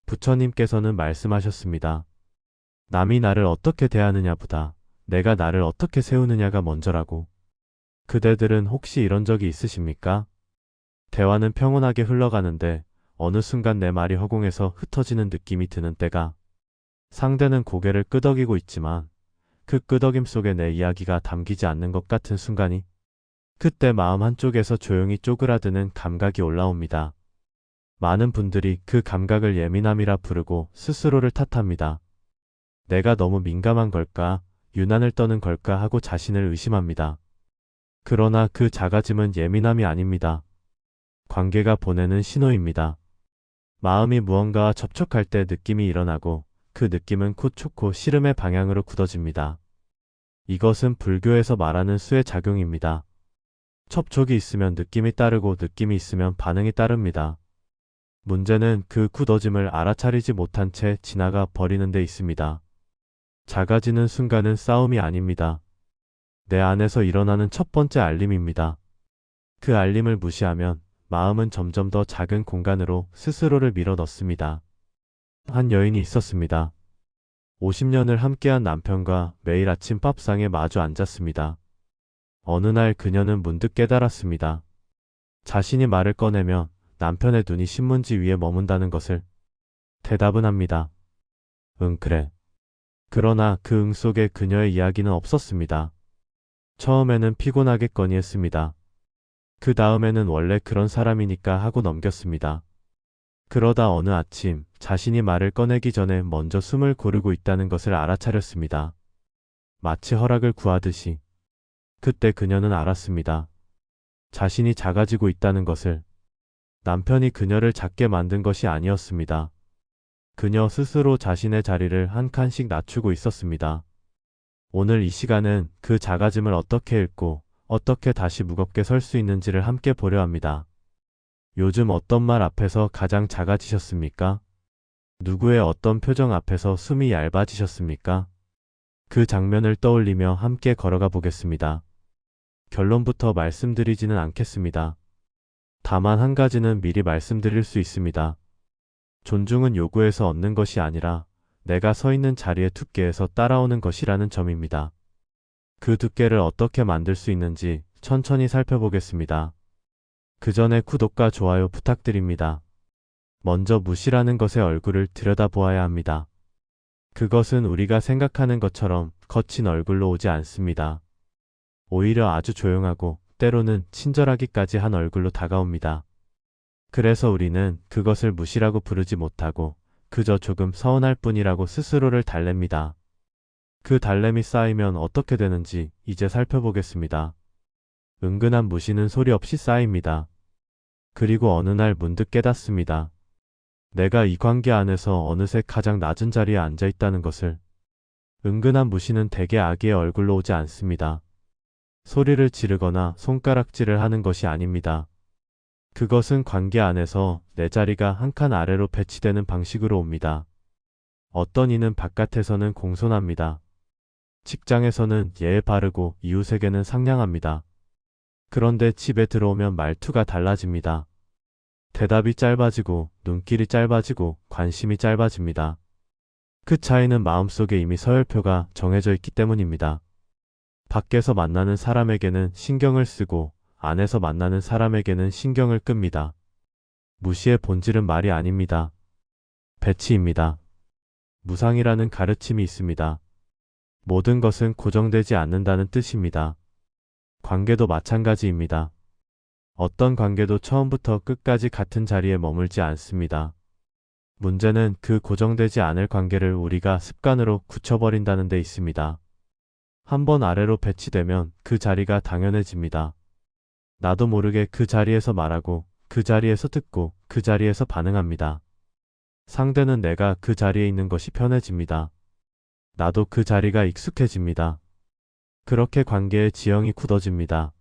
부처님께서는 말씀하셨습니다. 남이 나를 어떻게 대하느냐보다 내가 나를 어떻게 세우느냐가 먼저라고. 그대들은 혹시 이런 적이 있으십니까? 대화는 평온하게 흘러가는데 어느 순간 내 말이 허공에서 흩어지는 느낌이 드는 때가, 상대는 고개를 끄덕이고 있지만 그 끄덕임 속에 내 이야기가 담기지 않는 것 같은 순간이, 그때 마음 한쪽에서 조용히 쪼그라드는 감각이 올라옵니다. 많은 분들이 그 감각을 예민함이라 부르고 스스로를 탓합니다. 내가 너무 민감한 걸까, 유난을 떠는 걸까 하고 자신을 의심합니다. 그러나 그 작아짐은 예민함이 아닙니다. 관계가 보내는 신호입니다. 마음이 무언가와 접촉할 때 느낌이 일어나고 그 느낌은 코 촉고 시름의 방향으로 굳어집니다. 이것은 불교에서 말하는 수의 작용입니다. 접촉이 있으면 느낌이 따르고 느낌이 있으면 반응이 따릅니다. 문제는 그 굳어짐을 알아차리지 못한 채 지나가 버리는 데 있습니다. 작아지는 순간은 싸움이 아닙니다. 내 안에서 일어나는 첫 번째 알림입니다. 그 알림을 무시하면 마음은 점점 더 작은 공간으로 스스로를 밀어 넣습니다. 한 여인이 있었습니다. 50년을 함께한 남편과 매일 아침 밥상에 마주 앉았습니다. 어느 날 그녀는 문득 깨달았습니다. 자신이 말을 꺼내면 남편의 눈이 신문지 위에 머문다는 것을. 대답은 합니다. 응, 그래. 그러나 그 응 속에 그녀의 이야기는 없었습니다. 처음에는 피곤하겠거니 했습니다. 그 다음에는 원래 그런 사람이니까 하고 넘겼습니다. 그러다 어느 아침 자신이 말을 꺼내기 전에 먼저 숨을 고르고 있다는 것을 알아차렸습니다. 마치 허락을 구하듯이. 그때 그녀는 알았습니다. 자신이 작아지고 있다는 것을. 남편이 그녀를 작게 만든 것이 아니었습니다. 그녀 스스로 자신의 자리를 한 칸씩 낮추고 있었습니다. 오늘 이 시간은 그 작아짐을 어떻게 읽고 어떻게 다시 무겁게 설 수 있는지를 함께 보려 합니다. 요즘 어떤 말 앞에서 가장 작아지셨습니까? 누구의 어떤 표정 앞에서 숨이 얇아지셨습니까? 그 장면을 떠올리며 함께 걸어가 보겠습니다. 결론부터 말씀드리지는 않겠습니다. 다만 한 가지는 미리 말씀드릴 수 있습니다. 존중은 요구해서 얻는 것이 아니라 내가 서 있는 자리의 두께에서 따라오는 것이라는 점입니다. 그 두께를 어떻게 만들 수 있는지 천천히 살펴보겠습니다. 그 전에 구독과 좋아요 부탁드립니다. 먼저 무시라는 것의 얼굴을 들여다보아야 합니다. 그것은 우리가 생각하는 것처럼 거친 얼굴로 오지 않습니다. 오히려 아주 조용하고 때로는 친절하기까지 한 얼굴로 다가옵니다. 그래서 우리는 그것을 무시라고 부르지 못하고 그저 조금 서운할 뿐이라고 스스로를 달랩니다. 그 달램이 쌓이면 어떻게 되는지 이제 살펴보겠습니다. 은근한 무시는 소리 없이 쌓입니다. 그리고 어느 날 문득 깨닫습니다. 내가 이 관계 안에서 어느새 가장 낮은 자리에 앉아 있다는 것을. 은근한 무시는 대개 아기의 얼굴로 오지 않습니다. 소리를 지르거나 손가락질을 하는 것이 아닙니다. 그것은 관계 안에서 내 자리가 한 칸 아래로 배치되는 방식으로 옵니다. 어떤 이는 바깥에서는 공손합니다. 직장에서는 예의 바르고 이웃에게는 상냥합니다. 그런데 집에 들어오면 말투가 달라집니다. 대답이 짧아지고 눈길이 짧아지고 관심이 짧아집니다. 그 차이는 마음속에 이미 서열표가 정해져 있기 때문입니다. 밖에서 만나는 사람에게는 신경을 쓰고 안에서 만나는 사람에게는 신경을 끕니다. 무시의 본질은 말이 아닙니다. 배치입니다. 무상이라는 가르침이 있습니다. 모든 것은 고정되지 않는다는 뜻입니다. 관계도 마찬가지입니다. 어떤 관계도 처음부터 끝까지 같은 자리에 머물지 않습니다. 문제는 그 고정되지 않을 관계를 우리가 습관으로 굳혀버린다는 데 있습니다. 한번 아래로 배치되면 그 자리가 당연해집니다. 나도 모르게 그 자리에서 말하고 그 자리에서 듣고 그 자리에서 반응합니다. 상대는 내가 그 자리에 있는 것이 편해집니다. 나도 그 자리가 익숙해집니다. 그렇게 관계의 지형이 굳어집니다.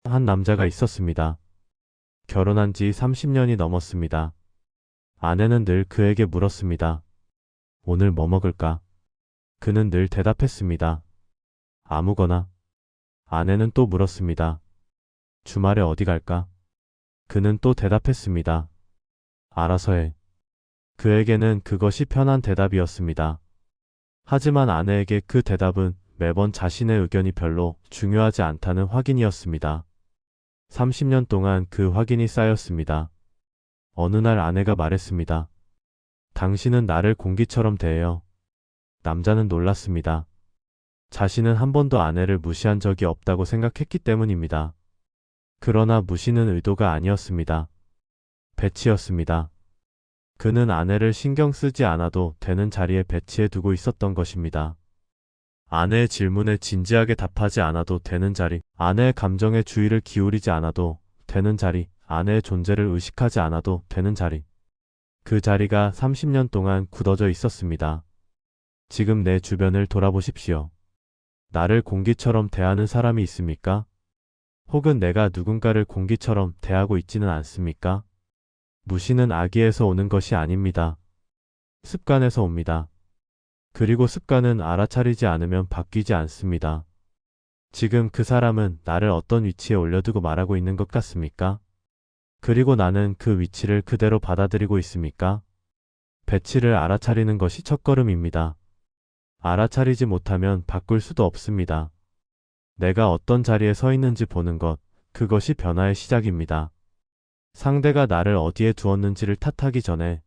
한 남자가 있었습니다. 결혼한 지 30년이 넘었습니다. 아내는 늘 그에게 물었습니다. 오늘 뭐 먹을까? 그는 늘 대답했습니다. 아무거나. 아내는 또 물었습니다. 주말에 어디 갈까? 그는 또 대답했습니다. 알아서 해. 그에게는 그것이 편한 대답이었습니다. 하지만 아내에게 그 대답은 매번 자신의 의견이 별로 중요하지 않다는 확인이었습니다. 30년 동안 그 확인이 쌓였습니다. 어느 날 아내가 말했습니다. 당신은 나를 공기처럼 대해요. 남자는 놀랐습니다. 자신은 한 번도 아내를 무시한 적이 없다고 생각했기 때문입니다. 그러나 무시는 의도가 아니었습니다. 배치였습니다. 그는 아내를 신경 쓰지 않아도 되는 자리에 배치해 두고 있었던 것입니다. 아내의 질문에 진지하게 답하지 않아도 되는 자리, 아내의 감정에 주의를 기울이지 않아도 되는 자리, 아내의 존재를 의식하지 않아도 되는 자리. 그 자리가 30년 동안 굳어져 있었습니다. 지금 내 주변을 돌아보십시오. 나를 공기처럼 대하는 사람이 있습니까? 혹은 내가 누군가를 공기처럼 대하고 있지는 않습니까? 무시는 악의에서 오는 것이 아닙니다. 습관에서 옵니다. 그리고 습관은 알아차리지 않으면 바뀌지 않습니다. 지금 그 사람은 나를 어떤 위치에 올려두고 말하고 있는 것 같습니까? 그리고 나는 그 위치를 그대로 받아들이고 있습니까? 배치를 알아차리는 것이 첫걸음입니다. 알아차리지 못하면 바꿀 수도 없습니다. 내가 어떤 자리에 서 있는지 보는 것, 그것이 변화의 시작입니다. 상대가 나를 어디에 두었는지를 탓하기 전에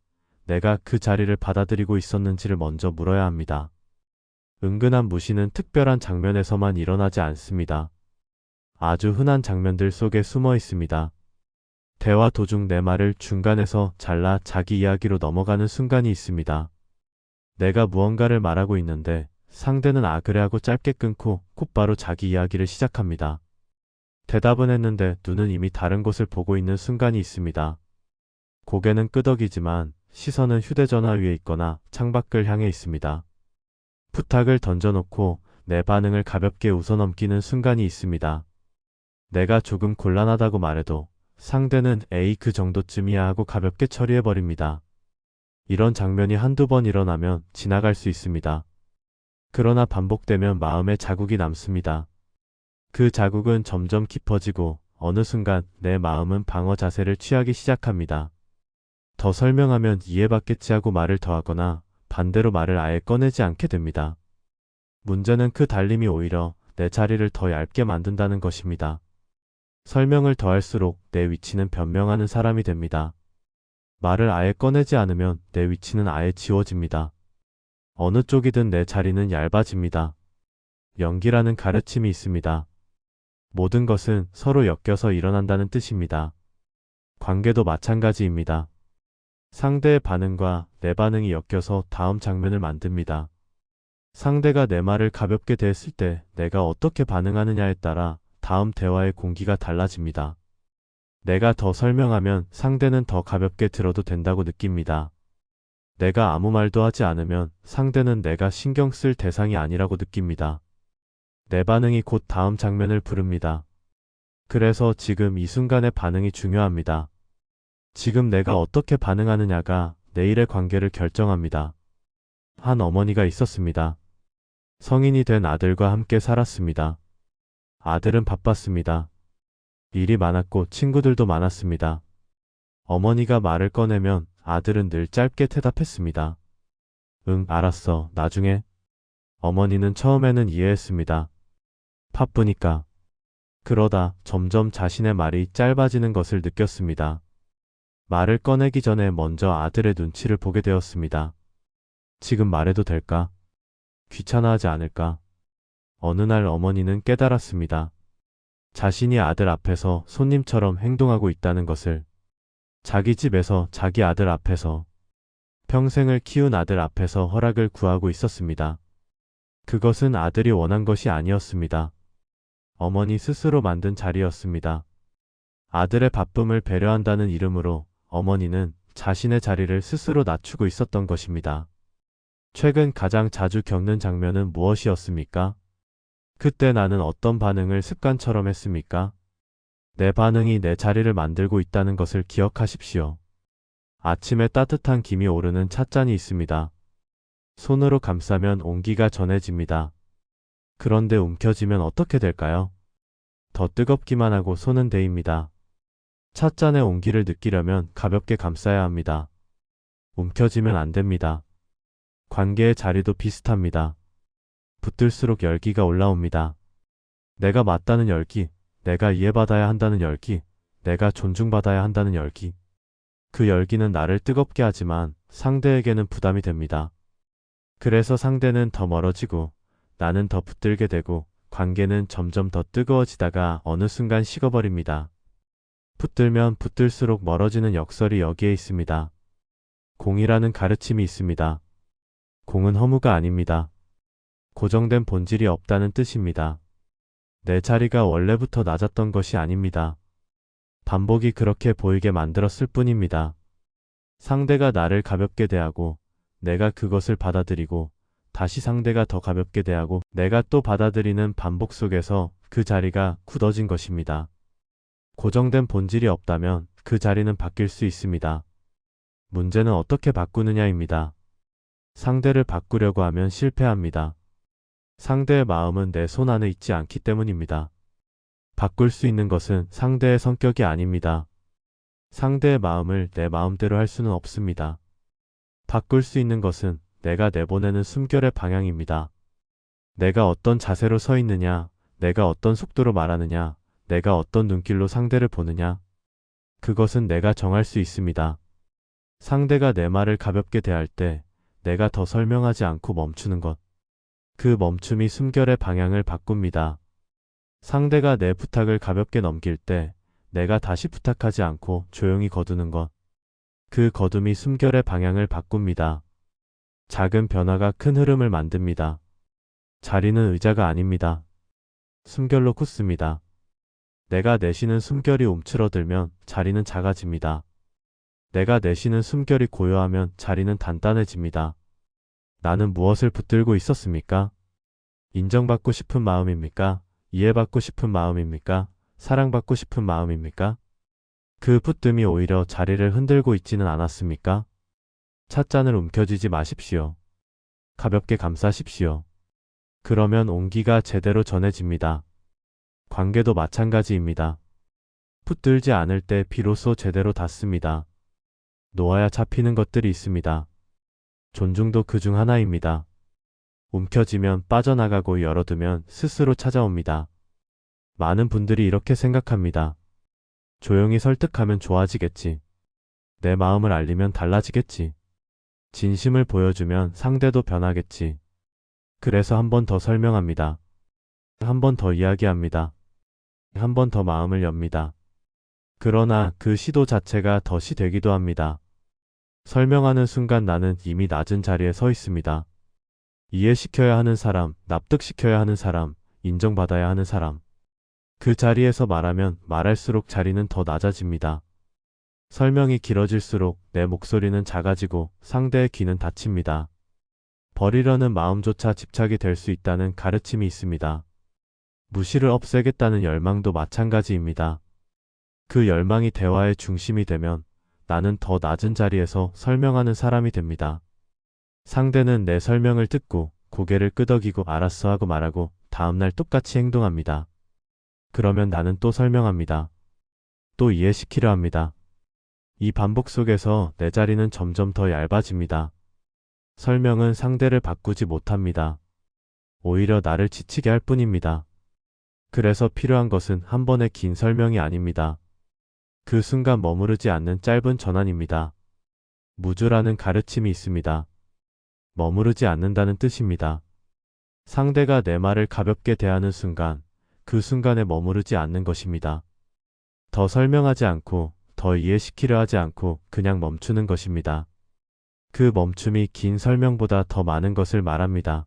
내가 그 자리를 받아들이고 있었는지를 먼저 물어야 합니다. 은근한 무시는 특별한 장면에서만 일어나지 않습니다. 아주 흔한 장면들 속에 숨어 있습니다. 대화 도중 내 말을 중간에서 잘라 자기 이야기로 넘어가는 순간이 있습니다. 내가 무언가를 말하고 있는데 상대는 아 그래 하고 짧게 끊고 곧바로 자기 이야기를 시작합니다. 대답은 했는데 눈은 이미 다른 곳을 보고 있는 순간이 있습니다. 고개는 끄덕이지만 시선은 휴대전화 위에 있거나 창밖을 향해 있습니다. 부탁을 던져놓고 내 반응을 가볍게 웃어넘기는 순간이 있습니다. 내가 조금 곤란하다고 말해도 상대는 에이 그 정도쯤이야 하고 가볍게 처리해버립니다. 이런 장면이 한두 번 일어나면 지나갈 수 있습니다. 그러나 반복되면 마음에 자국이 남습니다. 그 자국은 점점 깊어지고 어느 순간 내 마음은 방어 자세를 취하기 시작합니다. 더 설명하면 이해받겠지 하고 말을 더하거나 반대로 말을 아예 꺼내지 않게 됩니다. 문제는 그 달림이 오히려 내 자리를 더 얇게 만든다는 것입니다. 설명을 더할수록 내 위치는 변명하는 사람이 됩니다. 말을 아예 꺼내지 않으면 내 위치는 아예 지워집니다. 어느 쪽이든 내 자리는 얇아집니다. 연기라는 가르침이 있습니다. 모든 것은 서로 엮여서 일어난다는 뜻입니다. 관계도 마찬가지입니다. 상대의 반응과 내 반응이 엮여서 다음 장면을 만듭니다. 상대가 내 말을 가볍게 대했을 때 내가 어떻게 반응하느냐에 따라 다음 대화의 공기가 달라집니다. 내가 더 설명하면 상대는 더 가볍게 들어도 된다고 느낍니다. 내가 아무 말도 하지 않으면 상대는 내가 신경 쓸 대상이 아니라고 느낍니다. 내 반응이 곧 다음 장면을 부릅니다. 그래서 지금 이 순간의 반응이 중요합니다. 지금 내가 어떻게 반응하느냐가 내일의 관계를 결정합니다. 한 어머니가 있었습니다. 성인이 된 아들과 함께 살았습니다. 아들은 바빴습니다. 일이 많았고 친구들도 많았습니다. 어머니가 말을 꺼내면 아들은 늘 짧게 대답했습니다. 응, 알았어, 나중에. 어머니는 처음에는 이해했습니다. 바쁘니까. 그러다 점점 자신의 말이 짧아지는 것을 느꼈습니다. 말을 꺼내기 전에 먼저 아들의 눈치를 보게 되었습니다. 지금 말해도 될까? 귀찮아하지 않을까? 어느 날 어머니는 깨달았습니다. 자신이 아들 앞에서 손님처럼 행동하고 있다는 것을. 자기 집에서 자기 아들 앞에서 평생을 키운 아들 앞에서 허락을 구하고 있었습니다. 그것은 아들이 원한 것이 아니었습니다. 어머니 스스로 만든 자리였습니다. 아들의 바쁨을 배려한다는 이름으로 어머니는 자신의 자리를 스스로 낮추고 있었던 것입니다. 최근 가장 자주 겪는 장면은 무엇이었습니까? 그때 나는 어떤 반응을 습관처럼 했습니까? 내 반응이 내 자리를 만들고 있다는 것을 기억하십시오. 아침에 따뜻한 김이 오르는 찻잔이 있습니다. 손으로 감싸면 온기가 전해집니다. 그런데 움켜쥐면 어떻게 될까요? 더 뜨겁기만 하고 손은 데입니다. 찻잔의 온기를 느끼려면 가볍게 감싸야 합니다. 움켜쥐면 안 됩니다. 관계의 자리도 비슷합니다. 붙들수록 열기가 올라옵니다. 내가 맞다는 열기, 내가 이해받아야 한다는 열기, 내가 존중받아야 한다는 열기. 그 열기는 나를 뜨겁게 하지만 상대에게는 부담이 됩니다. 그래서 상대는 더 멀어지고 나는 더 붙들게 되고 관계는 점점 더 뜨거워지다가 어느 순간 식어버립니다. 붙들면 붙들수록 멀어지는 역설이 여기에 있습니다. 공이라는 가르침이 있습니다. 공은 허무가 아닙니다. 고정된 본질이 없다는 뜻입니다. 내 자리가 원래부터 낮았던 것이 아닙니다. 반복이 그렇게 보이게 만들었을 뿐입니다. 상대가 나를 가볍게 대하고 내가 그것을 받아들이고 다시 상대가 더 가볍게 대하고 내가 또 받아들이는 반복 속에서 그 자리가 굳어진 것입니다. 고정된 본질이 없다면 그 자리는 바뀔 수 있습니다. 문제는 어떻게 바꾸느냐입니다. 상대를 바꾸려고 하면 실패합니다. 상대의 마음은 내 손 안에 있지 않기 때문입니다. 바꿀 수 있는 것은 상대의 성격이 아닙니다. 상대의 마음을 내 마음대로 할 수는 없습니다. 바꿀 수 있는 것은 내가 내보내는 숨결의 방향입니다. 내가 어떤 자세로 서 있느냐, 내가 어떤 속도로 말하느냐, 내가 어떤 눈길로 상대를 보느냐. 그것은 내가 정할 수 있습니다. 상대가 내 말을 가볍게 대할 때 내가 더 설명하지 않고 멈추는 것. 그 멈춤이 숨결의 방향을 바꿉니다. 상대가 내 부탁을 가볍게 넘길 때 내가 다시 부탁하지 않고 조용히 거두는 것. 그 거둠이 숨결의 방향을 바꿉니다. 작은 변화가 큰 흐름을 만듭니다. 자리는 의자가 아닙니다. 숨결로 굳습니다. 내가 내쉬는 숨결이 움츠러들면 자리는 작아집니다. 내가 내쉬는 숨결이 고요하면 자리는 단단해집니다. 나는 무엇을 붙들고 있었습니까? 인정받고 싶은 마음입니까? 이해받고 싶은 마음입니까? 사랑받고 싶은 마음입니까? 그 붙듦이 오히려 자리를 흔들고 있지는 않았습니까? 찻잔을 움켜쥐지 마십시오. 가볍게 감싸십시오. 그러면 온기가 제대로 전해집니다. 관계도 마찬가지입니다. 붙들지 않을 때 비로소 제대로 닿습니다. 놓아야 잡히는 것들이 있습니다. 존중도 그 중 하나입니다. 움켜쥐면 빠져나가고 열어두면 스스로 찾아옵니다. 많은 분들이 이렇게 생각합니다. 조용히 설득하면 좋아지겠지. 내 마음을 알리면 달라지겠지. 진심을 보여주면 상대도 변하겠지. 그래서 한 번 더 설명합니다. 한 번 더 이야기합니다. 한 번 더 마음을 엽니다. 그러나 그 시도 자체가 덫이 되기도 합니다. 설명하는 순간 나는 이미 낮은 자리에 서 있습니다. 이해시켜야 하는 사람, 납득시켜야 하는 사람, 인정받아야 하는 사람. 그 자리에서 말하면 말할수록 자리는 더 낮아집니다. 설명이 길어질수록 내 목소리는 작아지고 상대의 귀는 닫힙니다. 버리려는 마음조차 집착이 될 수 있다는 가르침이 있습니다. 무시를 없애겠다는 열망도 마찬가지입니다. 그 열망이 대화의 중심이 되면 나는 더 낮은 자리에서 설명하는 사람이 됩니다. 상대는 내 설명을 듣고 고개를 끄덕이고 알았어 하고 말하고 다음날 똑같이 행동합니다. 그러면 나는 또 설명합니다. 또 이해시키려 합니다. 이 반복 속에서 내 자리는 점점 더 얇아집니다. 설명은 상대를 바꾸지 못합니다. 오히려 나를 지치게 할 뿐입니다. 그래서 필요한 것은 한 번의 긴 설명이 아닙니다. 그 순간 머무르지 않는 짧은 전환입니다. 무주라는 가르침이 있습니다. 머무르지 않는다는 뜻입니다. 상대가 내 말을 가볍게 대하는 순간, 그 순간에 머무르지 않는 것입니다. 더 설명하지 않고, 더 이해시키려 하지 않고 그냥 멈추는 것입니다. 그 멈춤이 긴 설명보다 더 많은 것을 말합니다.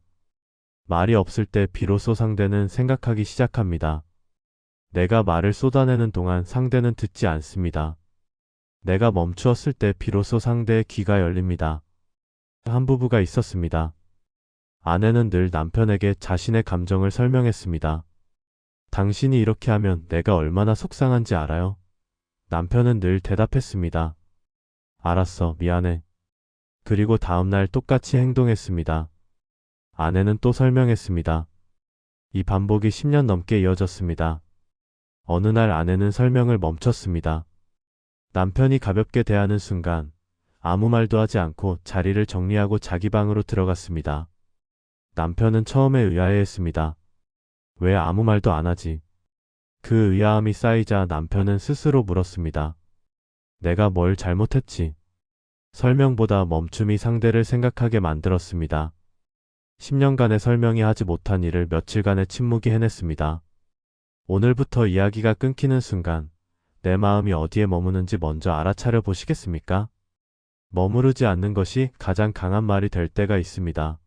말이 없을 때 비로소 상대는 생각하기 시작합니다. 내가 말을 쏟아내는 동안 상대는 듣지 않습니다. 내가 멈추었을 때 비로소 상대의 귀가 열립니다. 한 부부가 있었습니다. 아내는 늘 남편에게 자신의 감정을 설명했습니다. 당신이 이렇게 하면 내가 얼마나 속상한지 알아요? 남편은 늘 대답했습니다. 알았어, 미안해. 그리고 다음날 똑같이 행동했습니다. 아내는 또 설명했습니다. 이 반복이 10년 넘게 이어졌습니다. 어느 날 아내는 설명을 멈췄습니다. 남편이 가볍게 대하는 순간 아무 말도 하지 않고 자리를 정리하고 자기 방으로 들어갔습니다. 남편은 처음에 의아해했습니다. 왜 아무 말도 안 하지? 그 의아함이 쌓이자 남편은 스스로 물었습니다. 내가 뭘 잘못했지? 설명보다 멈춤이 상대를 생각하게 만들었습니다. 10년간의 설명이 하지 못한 일을 며칠간의 침묵이 해냈습니다. 오늘부터 이야기가 끊기는 순간 내 마음이 어디에 머무는지 먼저 알아차려 보시겠습니까? 머무르지 않는 것이 가장 강한 말이 될 때가 있습니다.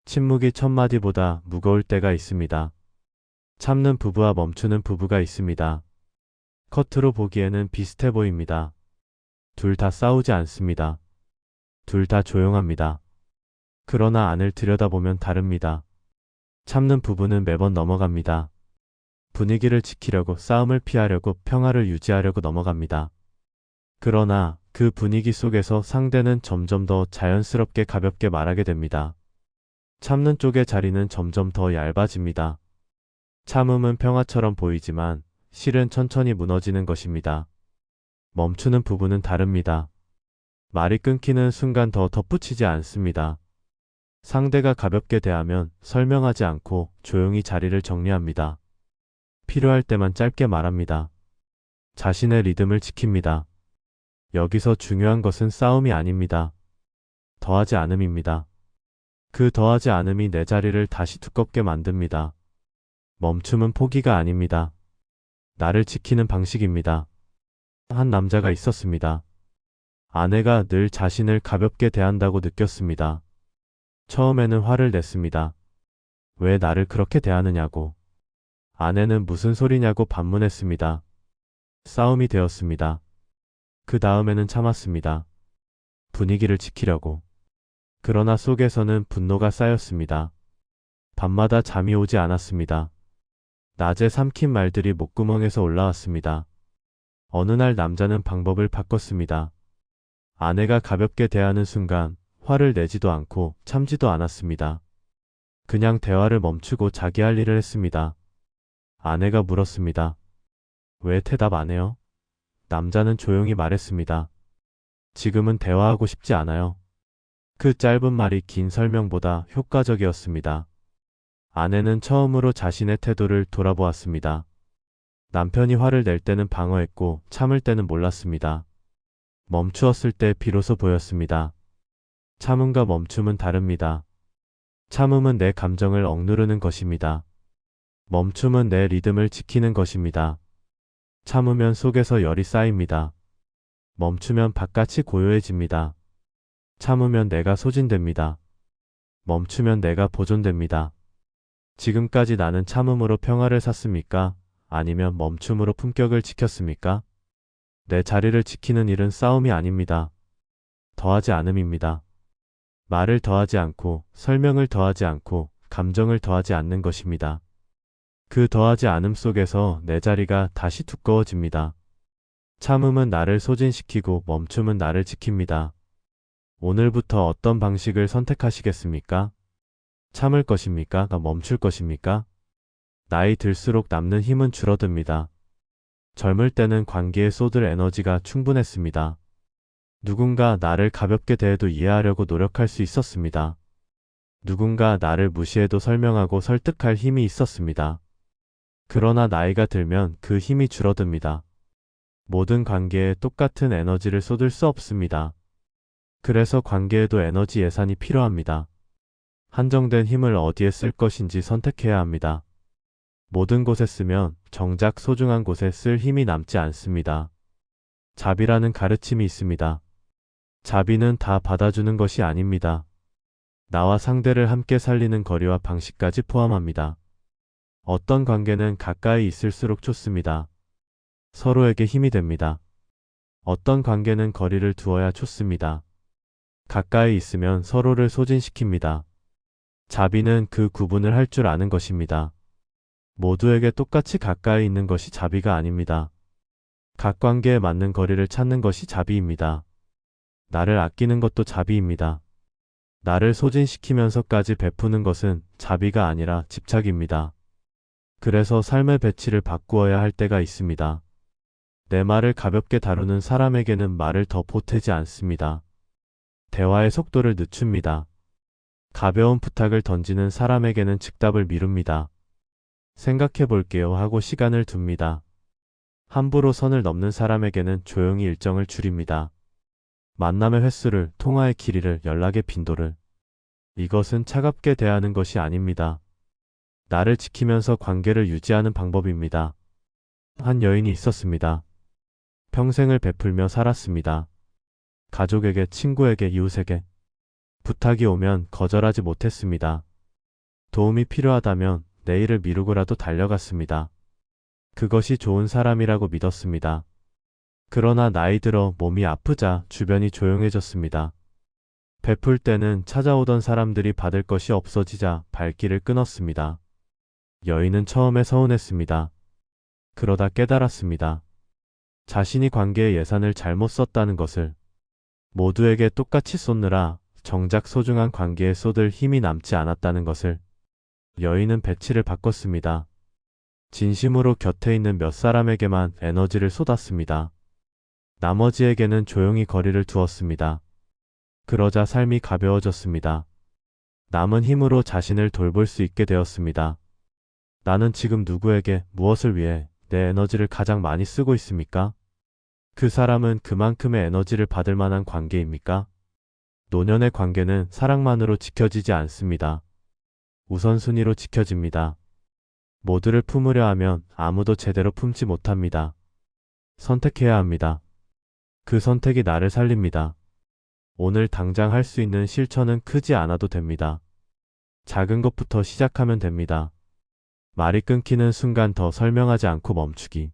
침묵이 천마디보다 무거울 때가 있습니다. 참는 부부와 멈추는 부부가 있습니다. 겉으로 보기에는 비슷해 보입니다. 둘 다 싸우지 않습니다. 둘 다 조용합니다. 그러나 안을 들여다보면 다릅니다. 참는 부부는 매번 넘어갑니다. 분위기를 지키려고, 싸움을 피하려고, 평화를 유지하려고 넘어갑니다. 그러나 그 분위기 속에서 상대는 점점 더 자연스럽게 가볍게 말하게 됩니다. 참는 쪽의 자리는 점점 더 얇아집니다. 참음은 평화처럼 보이지만 실은 천천히 무너지는 것입니다. 멈추는 부부는 다릅니다. 말이 끊기는 순간 더 덧붙이지 않습니다. 상대가 가볍게 대하면 설명하지 않고 조용히 자리를 정리합니다. 필요할 때만 짧게 말합니다. 자신의 리듬을 지킵니다. 여기서 중요한 것은 싸움이 아닙니다. 더하지 않음입니다. 그 더하지 않음이 내 자리를 다시 두껍게 만듭니다. 멈춤은 포기가 아닙니다. 나를 지키는 방식입니다. 한 남자가 있었습니다. 아내가 늘 자신을 가볍게 대한다고 느꼈습니다. 처음에는 화를 냈습니다. 왜 나를 그렇게 대하느냐고. 아내는 무슨 소리냐고 반문했습니다. 싸움이 되었습니다. 그 다음에는 참았습니다. 분위기를 지키려고. 그러나 속에서는 분노가 쌓였습니다. 밤마다 잠이 오지 않았습니다. 낮에 삼킨 말들이 목구멍에서 올라왔습니다. 어느 날 남자는 방법을 바꿨습니다. 아내가 가볍게 대하는 순간 화를 내지도 않고 참지도 않았습니다. 그냥 대화를 멈추고 자기 할 일을 했습니다. 아내가 물었습니다. 왜 대답 안 해요? 남자는 조용히 말했습니다. 지금은 대화하고 싶지 않아요. 그 짧은 말이 긴 설명보다 효과적이었습니다. 아내는 처음으로 자신의 태도를 돌아보았습니다. 남편이 화를 낼 때는 방어했고 참을 때는 몰랐습니다. 멈추었을 때 비로소 보였습니다. 참음과 멈춤은 다릅니다. 참음은 내 감정을 억누르는 것입니다. 멈춤은 내 리듬을 지키는 것입니다. 참으면 속에서 열이 쌓입니다. 멈추면 바깥이 고요해집니다. 참으면 내가 소진됩니다. 멈추면 내가 보존됩니다. 지금까지 나는 참음으로 평화를 샀습니까? 아니면 멈춤으로 품격을 지켰습니까? 내 자리를 지키는 일은 싸움이 아닙니다. 더하지 않음입니다. 말을 더하지 않고, 설명을 더하지 않고, 감정을 더하지 않는 것입니다. 그 더하지 않음 속에서 내 자리가 다시 두꺼워집니다. 참음은 나를 소진시키고 멈춤은 나를 지킵니다. 오늘부터 어떤 방식을 선택하시겠습니까? 참을 것입니까? 멈출 것입니까? 나이 들수록 남는 힘은 줄어듭니다. 젊을 때는 관계에 쏟을 에너지가 충분했습니다. 누군가 나를 가볍게 대해도 이해하려고 노력할 수 있었습니다. 누군가 나를 무시해도 설명하고 설득할 힘이 있었습니다. 그러나 나이가 들면 그 힘이 줄어듭니다. 모든 관계에 똑같은 에너지를 쏟을 수 없습니다. 그래서 관계에도 에너지 예산이 필요합니다. 한정된 힘을 어디에 쓸 것인지 선택해야 합니다. 모든 곳에 쓰면 정작 소중한 곳에 쓸 힘이 남지 않습니다. 자비라는 가르침이 있습니다. 자비는 다 받아주는 것이 아닙니다. 나와 상대를 함께 살리는 거리와 방식까지 포함합니다. 어떤 관계는 가까이 있을수록 좋습니다. 서로에게 힘이 됩니다. 어떤 관계는 거리를 두어야 좋습니다. 가까이 있으면 서로를 소진시킵니다. 자비는 그 구분을 할 줄 아는 것입니다. 모두에게 똑같이 가까이 있는 것이 자비가 아닙니다. 각 관계에 맞는 거리를 찾는 것이 자비입니다. 나를 아끼는 것도 자비입니다. 나를 소진시키면서까지 베푸는 것은 자비가 아니라 집착입니다. 그래서 삶의 배치를 바꾸어야 할 때가 있습니다. 내 말을 가볍게 다루는 사람에게는 말을 더 보태지 않습니다. 대화의 속도를 늦춥니다. 가벼운 부탁을 던지는 사람에게는 즉답을 미룹니다. 생각해 볼게요 하고 시간을 둡니다. 함부로 선을 넘는 사람에게는 조용히 일정을 줄입니다. 만남의 횟수를, 통화의 길이를, 연락의 빈도를. 이것은 차갑게 대하는 것이 아닙니다. 나를 지키면서 관계를 유지하는 방법입니다. 한 여인이 있었습니다. 평생을 베풀며 살았습니다. 가족에게, 친구에게, 이웃에게 부탁이 오면 거절하지 못했습니다. 도움이 필요하다면 내일을 미루고라도 달려갔습니다. 그것이 좋은 사람이라고 믿었습니다. 그러나 나이 들어 몸이 아프자 주변이 조용해졌습니다. 베풀 때는 찾아오던 사람들이 받을 것이 없어지자 발길을 끊었습니다. 여인은 처음에 서운했습니다. 그러다 깨달았습니다. 자신이 관계의 예산을 잘못 썼다는 것을. 모두에게 똑같이 쏟느라 정작 소중한 관계에 쏟을 힘이 남지 않았다는 것을. 여인은 배치를 바꿨습니다. 진심으로 곁에 있는 몇 사람에게만 에너지를 쏟았습니다. 나머지에게는 조용히 거리를 두었습니다. 그러자 삶이 가벼워졌습니다. 남은 힘으로 자신을 돌볼 수 있게 되었습니다. 나는 지금 누구에게 무엇을 위해 내 에너지를 가장 많이 쓰고 있습니까? 그 사람은 그만큼의 에너지를 받을 만한 관계입니까? 노년의 관계는 사랑만으로 지켜지지 않습니다. 우선순위로 지켜집니다. 모두를 품으려 하면 아무도 제대로 품지 못합니다. 선택해야 합니다. 그 선택이 나를 살립니다. 오늘 당장 할 수 있는 실천은 크지 않아도 됩니다. 작은 것부터 시작하면 됩니다. 말이 끊기는 순간 더 설명하지 않고 멈추기.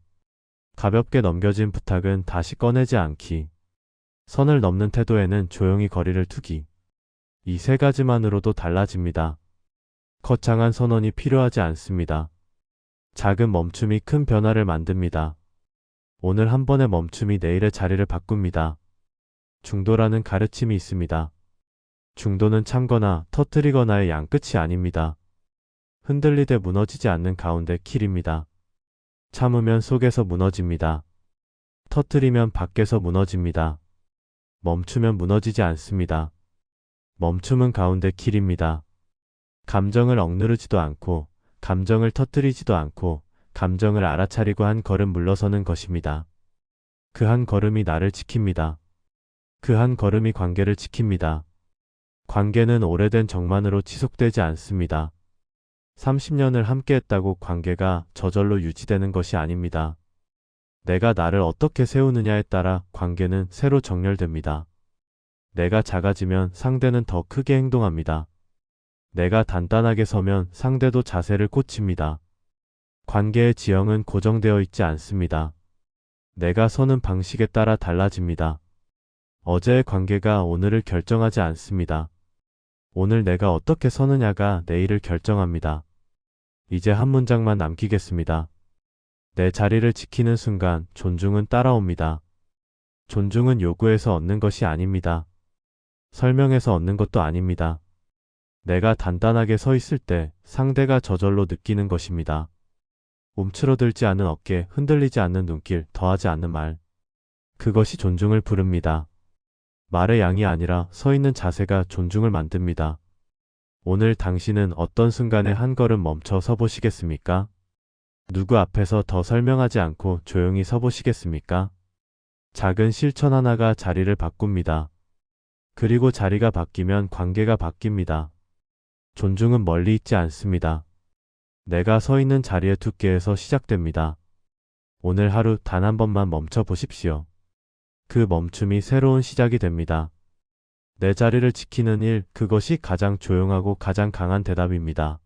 가볍게 넘겨진 부탁은 다시 꺼내지 않기. 선을 넘는 태도에는 조용히 거리를 두기. 이 세 가지만으로도 달라집니다. 거창한 선언이 필요하지 않습니다. 작은 멈춤이 큰 변화를 만듭니다. 오늘 한 번의 멈춤이 내일의 자리를 바꿉니다. 중도라는 가르침이 있습니다. 중도는 참거나 터뜨리거나의 양끝이 아닙니다. 흔들리되 무너지지 않는 가운데 길입니다. 참으면 속에서 무너집니다. 터뜨리면 밖에서 무너집니다. 멈추면 무너지지 않습니다. 멈춤은 가운데 길입니다. 감정을 억누르지도 않고, 감정을 터뜨리지도 않고, 감정을 알아차리고 한 걸음 물러서는 것입니다. 그 한 걸음이 나를 지킵니다. 그 한 걸음이 관계를 지킵니다. 관계는 오래된 정만으로 지속되지 않습니다. 30년을 함께했다고 관계가 저절로 유지되는 것이 아닙니다. 내가 나를 어떻게 세우느냐에 따라 관계는 새로 정렬됩니다. 내가 작아지면 상대는 더 크게 행동합니다. 내가 단단하게 서면 상대도 자세를 고칩니다. 관계의 지형은 고정되어 있지 않습니다. 내가 서는 방식에 따라 달라집니다. 어제의 관계가 오늘을 결정하지 않습니다. 오늘 내가 어떻게 서느냐가 내일을 결정합니다. 이제 한 문장만 남기겠습니다. 내 자리를 지키는 순간 존중은 따라옵니다. 존중은 요구해서 얻는 것이 아닙니다. 설명해서 얻는 것도 아닙니다. 내가 단단하게 서 있을 때 상대가 저절로 느끼는 것입니다. 움츠러들지 않은 어깨, 흔들리지 않는 눈길, 더하지 않는 말. 그것이 존중을 부릅니다. 말의 양이 아니라 서 있는 자세가 존중을 만듭니다. 오늘 당신은 어떤 순간에 한 걸음 멈춰 서 보시겠습니까? 누구 앞에서 더 설명하지 않고 조용히 서 보시겠습니까? 작은 실천 하나가 자리를 바꿉니다. 그리고 자리가 바뀌면 관계가 바뀝니다. 존중은 멀리 있지 않습니다. 내가 서 있는 자리의 두께에서 시작됩니다. 오늘 하루 단 한 번만 멈춰 보십시오. 그 멈춤이 새로운 시작이 됩니다. 내 자리를 지키는 일, 그것이 가장 조용하고 가장 강한 대답입니다.